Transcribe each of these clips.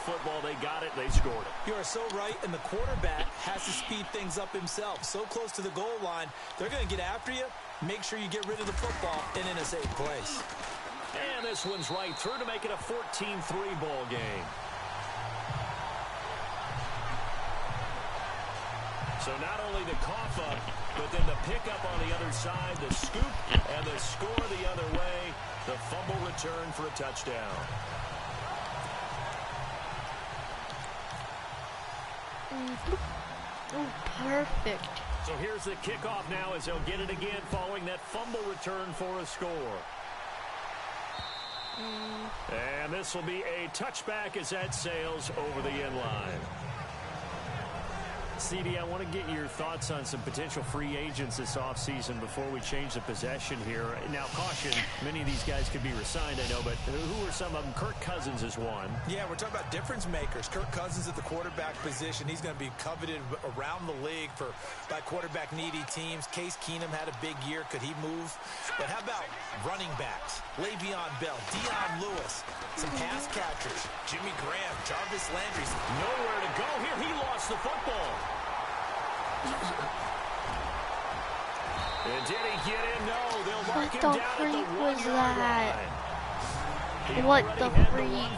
football. They got it. They scored it. You are so right, and the quarterback has to speed things up himself. So close to the goal line, they're going to get after you. Make sure you get rid of the football and in a safe place. And this one's right through to make it a 14-3 ball game. So not only the cough up, but then the pickup on the other side, the scoop, and the score the other way. The fumble return for a touchdown. Oh, perfect. So here's the kickoff now as they'll get it again following that fumble return for a score. And this will be a touchback as that sails over the end line. CD, I want to get your thoughts on some potential free agents this offseason before we change the possession here. Now, caution, many of these guys could be re-signed, I know, but who are some of them? Kirk Cousins is one. Yeah, we're talking about difference makers. Kirk Cousins at the quarterback position. He's going to be coveted around the league by quarterback-needy teams. Case Keenum had a big year. Could he move? But how about running backs? Le'Veon Bell, Dion Lewis, some pass catchers. Jimmy Graham, Jarvis Landry's nowhere to go here. He lost the football. And did he get in? No, they'll mark him down at the 1-yard line. What the freak?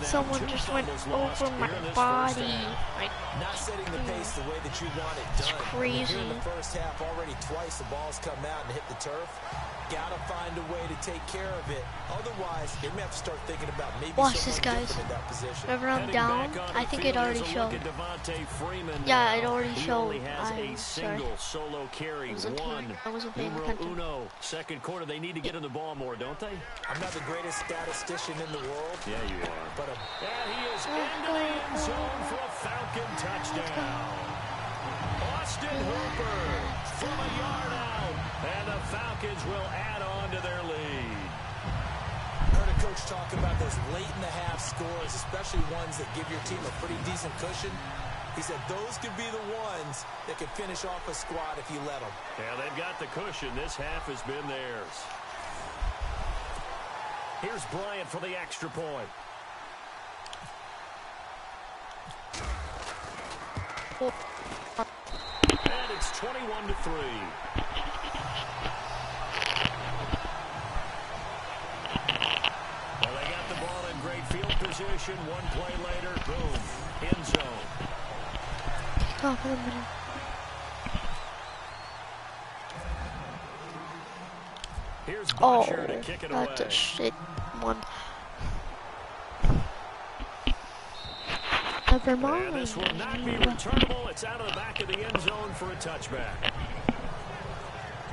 Someone just went over my body. Like, not setting the pace the way that you want it done. It's crazy. Here in the first half, already twice the ball's come out and hit the turf. Gotta find a way to take care of it. Otherwise, you're gonna have to start thinking about maybe watch this, guys. Whenever I'm down, I think it already showed. Yeah, it already showed. I'm sorry. Solo carry. I wasn't paying attention. Second quarter, they need to get in the ball more, don't they? I'm not the greatest statistician in the world. Yeah, you are. But and he is into the end zone for a Falcon touchdown. Austin Hooper from a yard out. And the Falcons will add on to their lead. Heard a coach talk about those late-in-the-half scores, especially ones that give your team a pretty decent cushion. He said those could be the ones that could finish off a squad if you let them. Yeah, they've got the cushion. This half has been theirs. Here's Bryant for the extra point. And it's 21-3. Position, one play later, boom, end zone. Oh, for a minute. Here's Butcher to kick it away. That's a shit one. Never mind. And this will not be returnable. It's out of the back of the end zone for a touchback.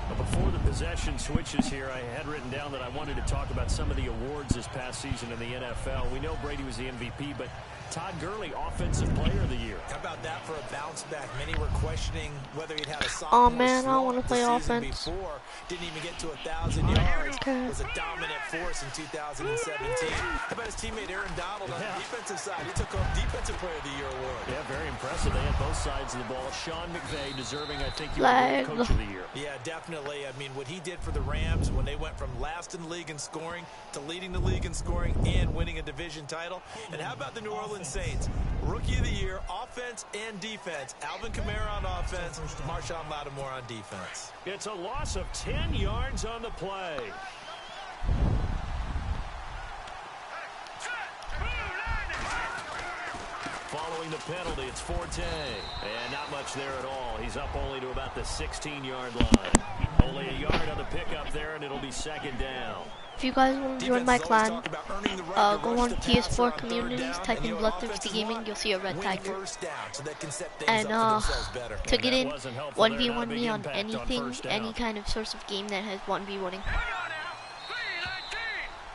But before the possession switches here, I had written down that I wanted to talk about some of the awards this past season in the NFL. We know Brady was the MVP, but Todd Gurley, Offensive Player of the Year. How about that for a bounce back? Many were questioning whether he'd had a sophomore. Oh man, I want to play offense. Before, didn't even get to 1,000 yards. Was a dominant force in 2017. How about his teammate Aaron Donald on the defensive side? He took home Defensive Player of the Year award. Yeah, very impressive. They had both sides of the ball. Sean McVay deserving, I think, Coach of the Year. Yeah, definitely. I mean, what he did for the Rams when they went from last in the league in scoring to leading the league in scoring and winning a division title. And how about the New Orleans Saints? Rookie of the Year, offense and defense. Alvin Kamara on offense, Marshawn Lattimore on defense. It's a loss of 10 yards on the play. Following the penalty, it's Forte. And not much there at all. He's up only to about the 16-yard line. Only a yard on the pickup there, and it'll be second down. If you guys want to join my clan, go on PS4 communities, type in Bloodthirsty Gaming, you'll see a red tiger. And to get in, 1v1 me on anything, any kind of source of game that has 1v1ing.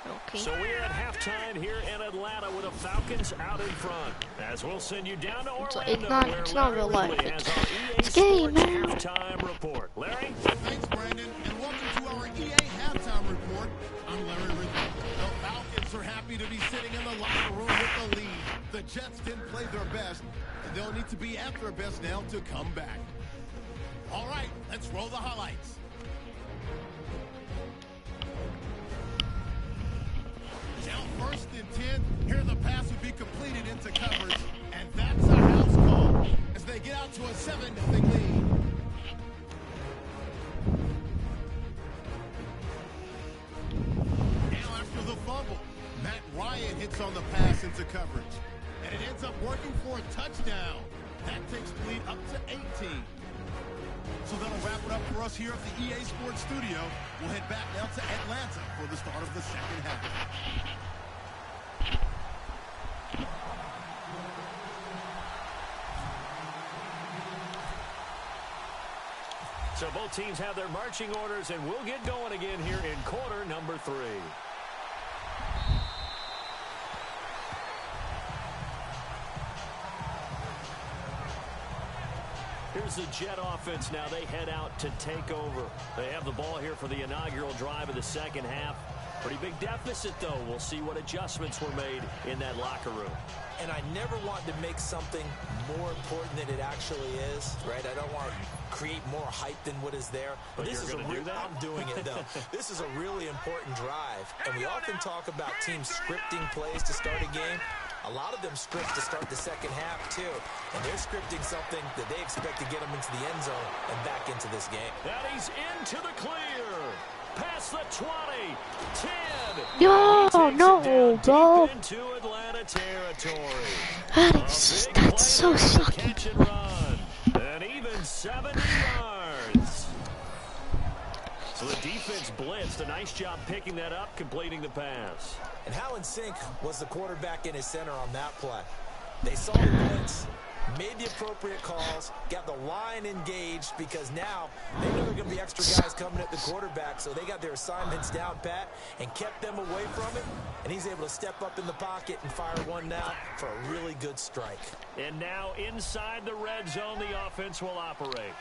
Okay. So we're at halftime here in Atlanta with the Falcons out in front. As we'll send you down to Orlando, it's not real life. It's game, man. Halftime report. Larry? Thanks, Brandon, and welcome to our EA halftime report. I'm Larry Ridley. The Falcons are happy to be sitting in the locker room with the lead. The Jets didn't play their best, and they'll need to be at their best now to come back. All right, let's roll the highlights. Down first and 10. Here the pass would be complete. hits on the pass into coverage. And it ends up working for a touchdown. That takes the lead up to 18. So that'll wrap it up for us here at the EA Sports Studio. We'll head back now to Atlanta for the start of the second half. So both teams have their marching orders, and we'll get going again here in quarter number 3. Here's the Jet offense now. They head out to take over. They have the ball here for the inaugural drive of the second half. Pretty big deficit, though. We'll see what adjustments were made in that locker room. And I never want to make something more important than it actually is, right? I don't want to create more hype than what is there. But this is I'm doing it, though. This is a really important drive. And we often talk about teams scripting plays to start a game. A lot of them script to start the second half, too. And they're scripting something that they expect to get them into the end zone and back into this game. Now he's into the clear. Past the 20, 10. Yo, no, bro. Into Atlanta territory. That's so sucky. Catch and run. And even 70 yards. So the defense blitzed. A nice job picking that up, completing the pass. And how in sync was the quarterback in his center on that play? They saw the blitz, made the appropriate calls, got the line engaged, because now they know there are going to be extra guys coming at the quarterback, so they got their assignments down pat and kept them away from it, and he's able to step up in the pocket and fire one now for a really good strike. And now inside the red zone, the offense will operate.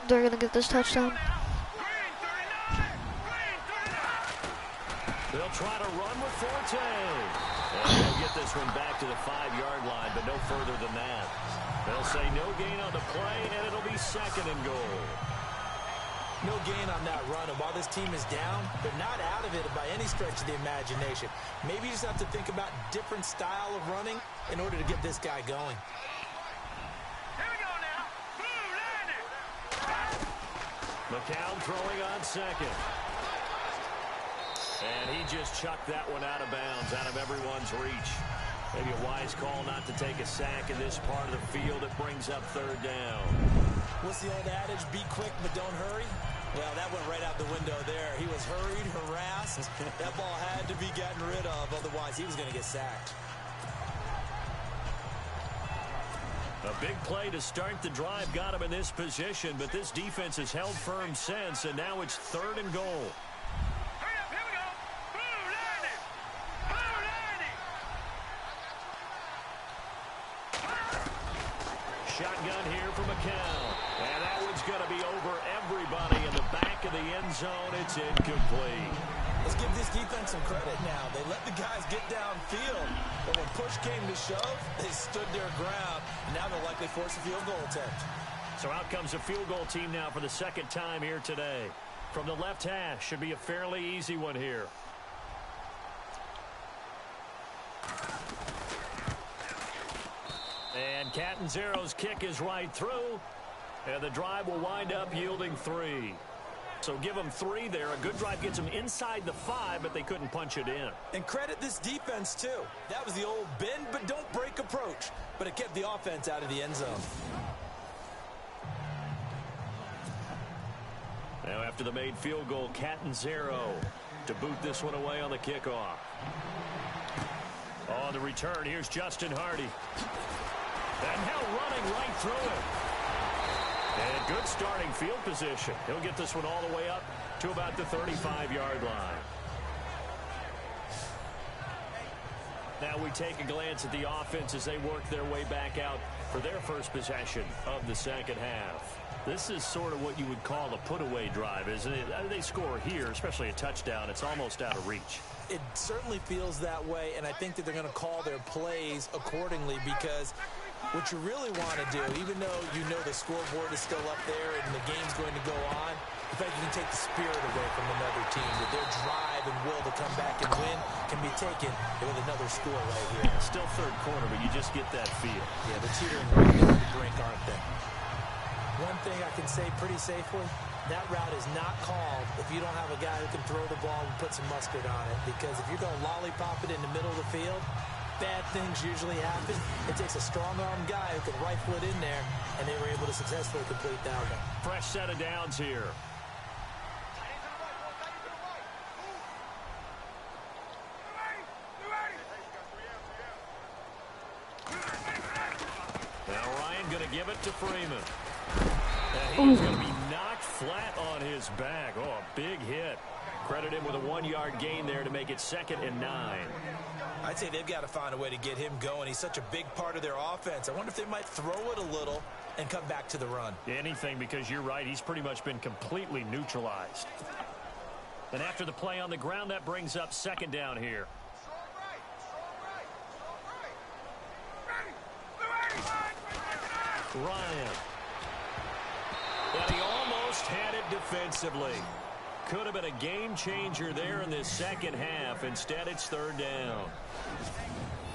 They're going to get this touchdown. They'll try to run with Forte. And they'll get this one back to the 5-yard line, but no further than that. They'll say no gain on the play, and it'll be second and goal. No gain on that run, and while this team is down, they're not out of it by any stretch of the imagination. Maybe you just have to think about different style of running in order to get this guy going. Here we go now. McCown throwing on second. And he just chucked that one out of bounds, out of everyone's reach. Maybe a wise call not to take a sack in this part of the field. It brings up third down. What's the old adage? Be quick, but don't hurry. Well, that went right out the window there. He was hurried, harassed. That ball had to be gotten rid of. Otherwise, he was going to get sacked. A big play to start the drive got him in this position, but this defense has held firm since, and now it's third and goal. Shotgun here for McCown. And that one's going to be over everybody in the back of the end zone. It's incomplete. Let's give this defense some credit now. They let the guys get downfield. But when push came to shove, they stood their ground. And now they'll likely force a field goal attempt. So out comes a field goal team now for the second time here today. From the left hash, should be a fairly easy one here. And Catanzaro's kick is right through. And the drive will wind up yielding 3. So give them 3 there. A good drive gets them inside the 5, but they couldn't punch it in. And credit this defense, too. That was the old bend but don't break approach. But it kept the offense out of the end zone. Now after the made field goal, Catanzaro to boot this one away on the kickoff. On the return, here's Justin Hardy. And now running right through it. And good starting field position. He'll get this one all the way up to about the 35-yard line. Now we take a glance at the offense as they work their way back out for their first possession of the second half. This is sort of what you would call a put-away drive, isn't it? They score here, especially a touchdown. It's almost out of reach. It certainly feels that way, and I think that they're going to call their plays accordingly, because what you really want to do, even though you know the scoreboard is still up there and the game's going to go on, in fact, you can take the spirit away from another team, that their drive and will to come back and win can be taken with another score right here. Still third quarter, but you just get that feel. Yeah, they're teetering right down the brink, aren't they? One thing I can say pretty safely, that route is not called if you don't have a guy who can throw the ball and put some mustard on it. Because if you're going to lollipop it in the middle of the field, bad things usually happen. It takes a strong-arm guy who can rifle it in there, and they were able to successfully complete that one. Fresh set of downs here. Now Ryan going to give it to Freeman. And he's going to be knocked flat on his back. Oh, a big hit. Credit him with a 1-yard gain there to make it 2nd and 9. I'd say they've got to find a way to get him going. He's such a big part of their offense. I wonder if they might throw it a little and come back to the run. Anything, because you're right. He's pretty much been completely neutralized. And after the play on the ground, that brings up 2nd down here. Ryan. And he almost had it defensively. Could have been a game changer there in this second half. Instead, it's 3rd down.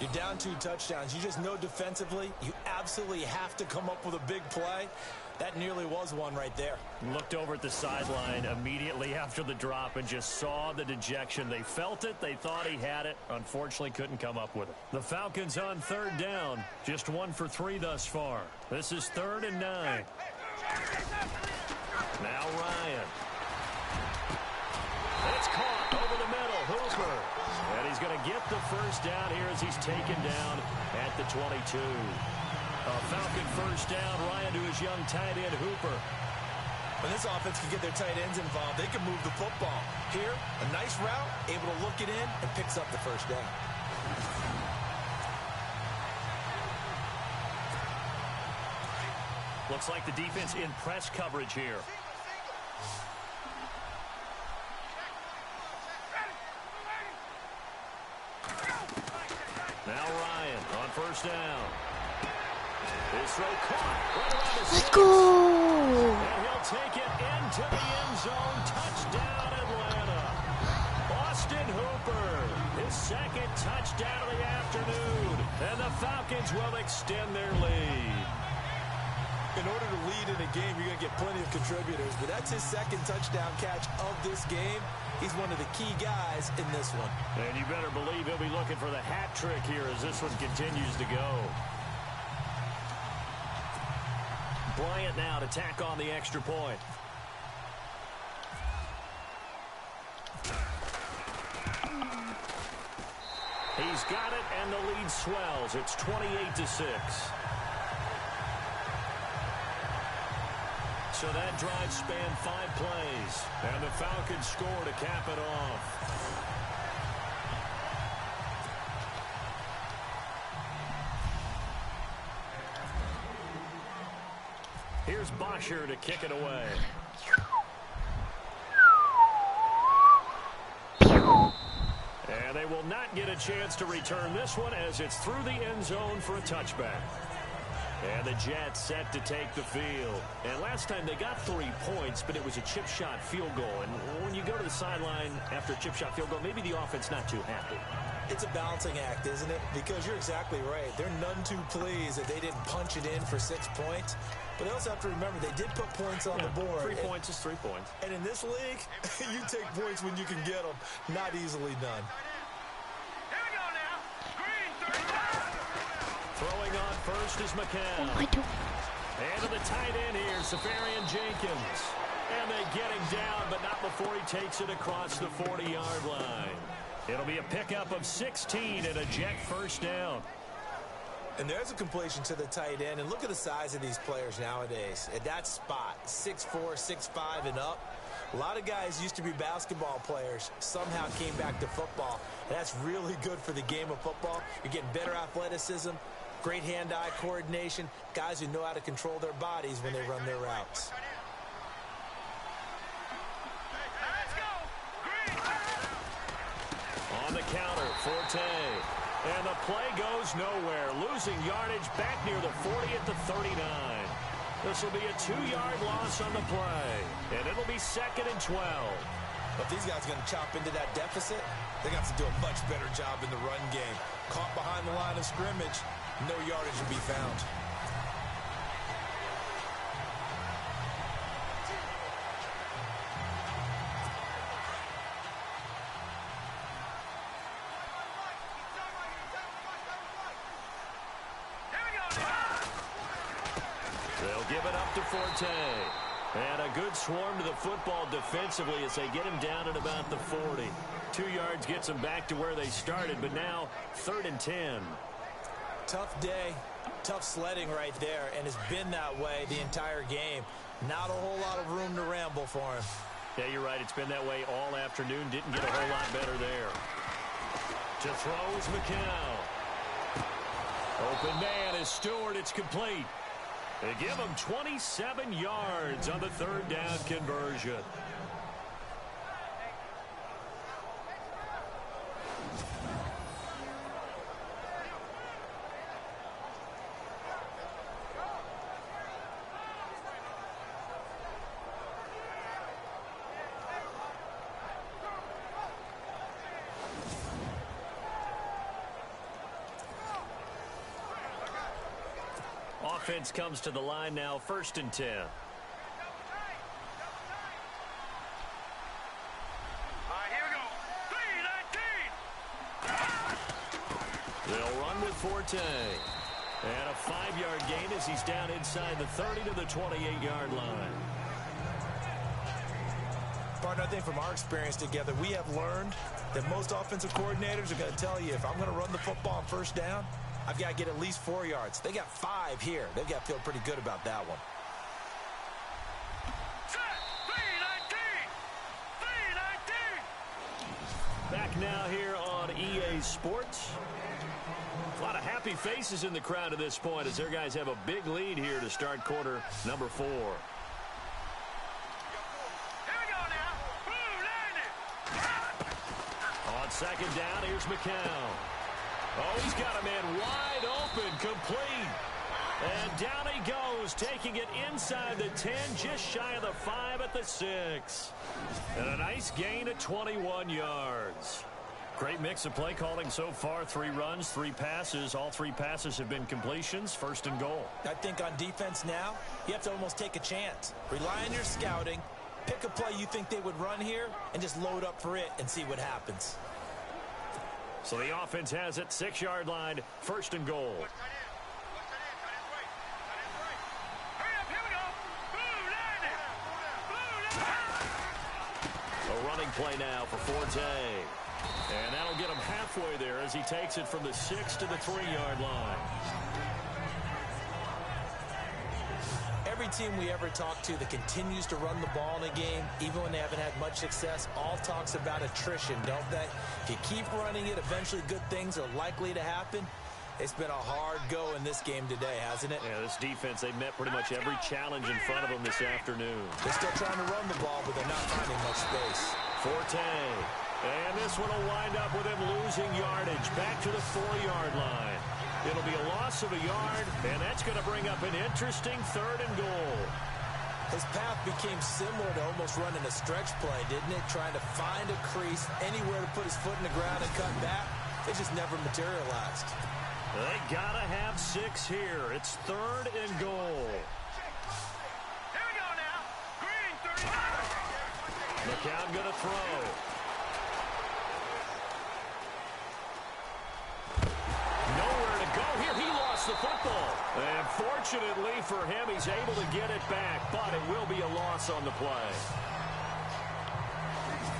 You're down 2 touchdowns. You just know defensively you absolutely have to come up with a big play. That nearly was one right there. Looked over at the sideline immediately after the drop and just saw the dejection. They felt it. They thought he had it. Unfortunately, couldn't come up with it. The Falcons on 3rd down. Just 1 for 3 thus far. This is 3rd and 9. Now Ryan. It's caught over the middle. Hooper. And he's going to get the 1st down here as he's taken down at the 22. A Falcon 1st down. Ryan to his young tight end, Hooper. When this offense can get their tight ends involved, they can move the football. Here, a nice route, able to look it in, and picks up the 1st down. Looks like the defense in press coverage here. Now Ryan on 1st down. His throw caught right around the Let's go! And he'll take it into the end zone. Touchdown, Atlanta. Austin Hooper, his 2nd touchdown of the afternoon. And the Falcons will extend their lead. In order to lead in a game, you're going to get plenty of contributors, but that's his 2nd touchdown catch of this game. He's one of the key guys in this one. And you better believe he'll be looking for the hat trick here as this one continues to go. Bryant now to tack on the extra point. He's got it, and the lead swells. It's 28-6. So that drive spanned 5 plays, and the Falcons score to cap it off. Here's Bosher to kick it away. And they will not get a chance to return this one as it's through the end zone for a touchback. And the Jets set to take the field. And last time they got 3 points, but it was a chip shot field goal. And when you go to the sideline after a chip shot field goal, maybe the offense not too happy. It's a balancing act, isn't it? Because you're exactly right. They're none too pleased that they didn't punch it in for 6 points. But they also have to remember they did put points on the board. 3 points is 3 points. And in this league, you take points when you can get them. Not easily done. Throwing on first is McCann. What am I doing? And to the tight end here, Safarian Jenkins. And they get him down, but not before he takes it across the 40-yard line. It'll be a pickup of 16 and a Jet 1st down. And there's a completion to the tight end. And look at the size of these players nowadays. At that spot, 6'4", 6'5", and up. A lot of guys used to be basketball players, somehow came back to football. And that's really good for the game of football. You're getting better athleticism, great hand-eye coordination, guys who know how to control their bodies when they run their routes. On the counter, Forte. And the play goes nowhere. Losing yardage back near the 40 at the 39. This will be a 2-yard loss on the play. And it'll be 2nd and 12. But these guys are going to chop into that deficit. They got to do a much better job in the run game. Caught behind the line of scrimmage, no yardage to be found. They'll give it up to Forte. And a good swarm to the football defensively as they get him down at about the 40. 2 yards gets them back to where they started, but now 3rd and 10. Tough day, tough sledding right there, and it's been that way the entire game. Not a whole lot of room to ramble for him. Yeah, you're right. It's been that way all afternoon. Didn't get a whole lot better there. To throw is McCown. Open man is Stewart. It's complete. They give him 27 yards on the 3rd down conversion. Offense comes to the line now, 1st and 10. They'll run with Forte. And a 5-yard gain as he's down inside the 30 to the 28-yard line. Partner, I think from our experience together, we have learned that most offensive coordinators are going to tell you, if I'm going to run the football on 1st down, I've got to get at least 4 yards. They got 5 here. They've got to feel pretty good about that one. Back now here on EA Sports. A lot of happy faces in the crowd at this point as their guys have a big lead here to start quarter number 4. On 2nd down, here's McCown. Oh, he's got a man wide open, complete. And down he goes, taking it inside the 10, just shy of the 5 at the 6. And a nice gain of 21 yards. Great mix of play calling so far. 3 runs, 3 passes. All 3 passes have been completions. 1st and goal. I think on defense now, you have to almost take a chance. Rely on your scouting. Pick a play you think they would run here and just load up for it and see what happens. So the offense has it, 6-yard line, 1st and goal. A running play now for Forte. And that'll get him halfway there as he takes it from the 6 to the 3-yard line. Every team we ever talk to that continues to run the ball in a game, even when they haven't had much success, all talks about attrition, don't they? If you keep running it, eventually good things are likely to happen. It's been a hard go in this game today, hasn't it? Yeah, this defense, they've met pretty much every challenge in front of them this afternoon. They're still trying to run the ball, but they're not finding much space. Forte. And this one will wind up with him losing yardage back to the 4-yard line. It'll be a loss of a yard, and that's going to bring up an interesting 3rd and goal. His path became similar to almost running a stretch play, didn't it? Trying to find a crease, anywhere to put his foot in the ground and cut back. It just never materialized. They got to have 6 here. It's 3rd and goal. Here we go now. Green, 35. McCown going to throw. Nowhere to go here. He lost the football. And fortunately for him, he's able to get it back, but it will be a loss on the play.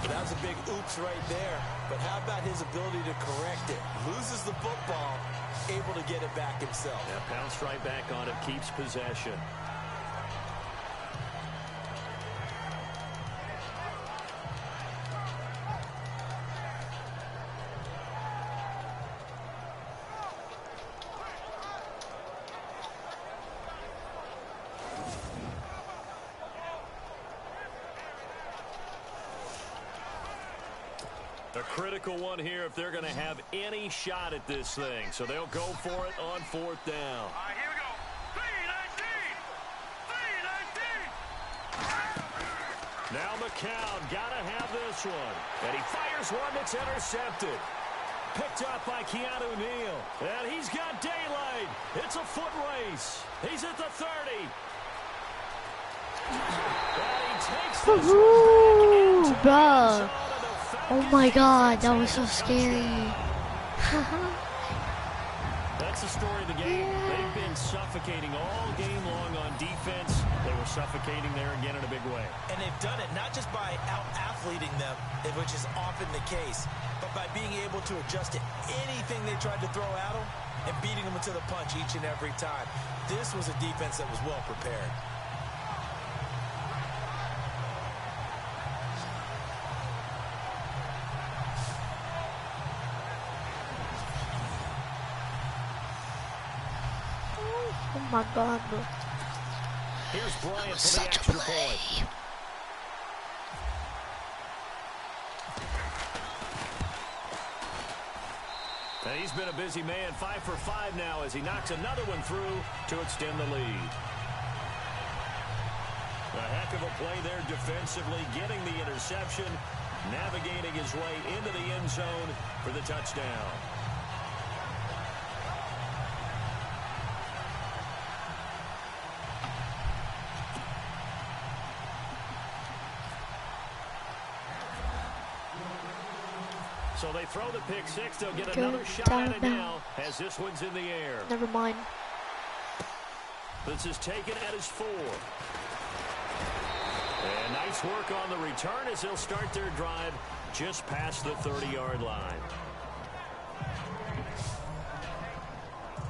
That was a big oops right there, but how about his ability to correct it? Loses the football, able to get it back himself. Yeah, pounced right back on it, keeps possession. A critical one here if they're going to have any shot at this thing. So they'll go for it on 4th down. All right, here we go. 3-19. Now McCown got to have this one. And he fires one that's intercepted. Picked up by Keanu Neal. And he's got daylight. It's a foot race. He's at the 30. And he takes this one back into the zone. Oh my God, that was so scary. That's the story of the game. They've been suffocating all game long on defense. They were suffocating there again in a big way. And they've done it not just by out-athleting them, which is often the case, but by being able to adjust to anything they tried to throw at them and beating them to the punch each and every time. This was a defense that was well prepared. Oh my God, bro. Here's Bryant for the Such a extra play. point. And he's been a busy man, 5 for 5 now as he knocks another one through to extend the lead. A heck of a play there defensively, getting the interception, navigating his way into the end zone for the touchdown. So they throw the pick six. They'll get another shot at it now as this one's in the air. Never mind. This is taken at his 4. And nice work on the return as they'll start their drive just past the 30-yard line.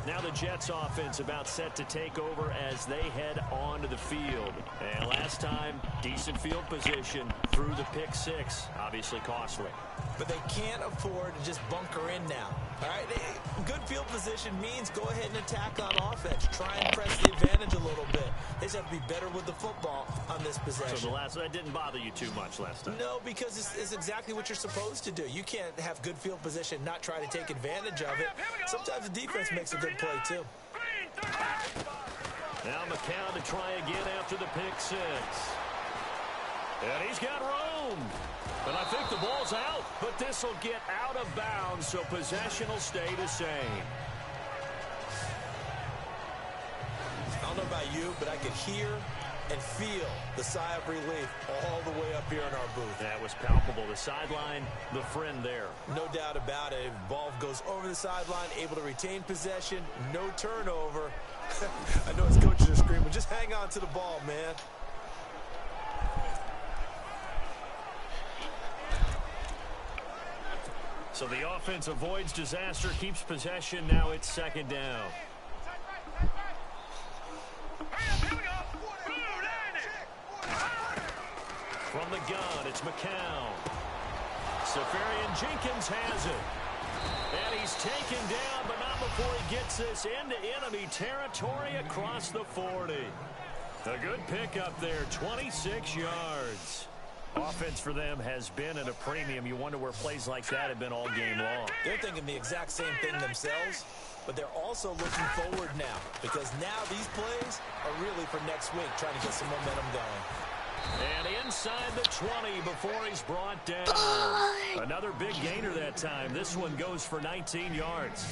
Now the Jets offense about set to take over as they head onto the field. And last time, decent field position through the pick six. Obviously costly. But they can't afford to just bunker in now. All right, good field position means go ahead and attack on offense. Try and press the advantage a little bit. They just have to be better with the football on this possession. So that didn't bother you too much last time? No, because it's exactly what you're supposed to do. You can't have good field position, not try to take advantage of it. Sometimes the defense makes a good play too. Now McCown to try again after the pick six. And he's got room. And I think the ball's out, but this will get out of bounds, so possession will stay the same. I don't know about you, but I could hear and feel the sigh of relief all the way up here in our booth. That was palpable. The sideline, the friend there. No doubt about it. Ball goes over the sideline, able to retain possession, no turnover. I know his coaches are screaming, just hang on to the ball, man. So the offense avoids disaster, keeps possession. Now it's second down. From the gun, it's McCown. Safarian Jenkins has it. And he's taken down, but not before he gets this into enemy territory across the 40. A good pickup there, 26 yards. Offense for them has been at a premium. You wonder where plays like that have been all game long. They're thinking the exact same thing themselves, but they're also looking forward now because now these plays are really for next week, trying to get some momentum going. And inside the 20 before he's brought down. Another big gainer that time. This one goes for 19 yards.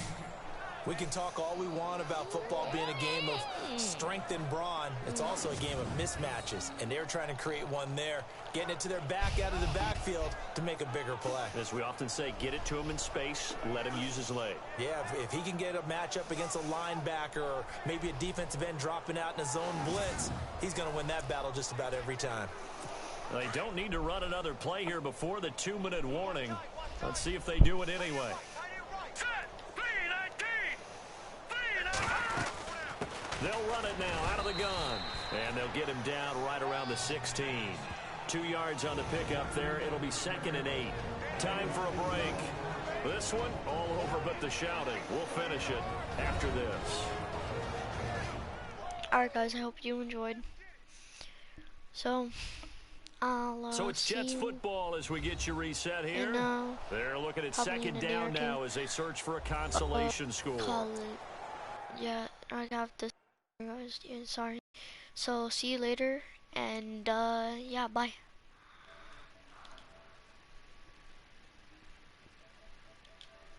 We can talk all we want about football being a game of strength and brawn. It's also a game of mismatches, and they're trying to create one there, getting it to their back out of the backfield to make a bigger play. As we often say, get it to him in space, let him use his leg. Yeah, if he can get a matchup against a linebacker or maybe a defensive end dropping out in a zone blitz, he's going to win that battle just about every time. They don't need to run another play here before the 2-minute warning. Let's see if they do it anyway. They'll run it now out of the gun. And they'll get him down right around the 16. 2 yards on the pickup there. It'll be 2nd and 8. Time for a break. This one all over but the shouting. We'll finish it after this. Alright guys, I hope you enjoyed. So So it's Jets football as we get you reset here. They're looking at 2nd down now as they search for a consolation score. Yeah, I have to guys. Yeah, sorry. So see you later, and yeah, bye.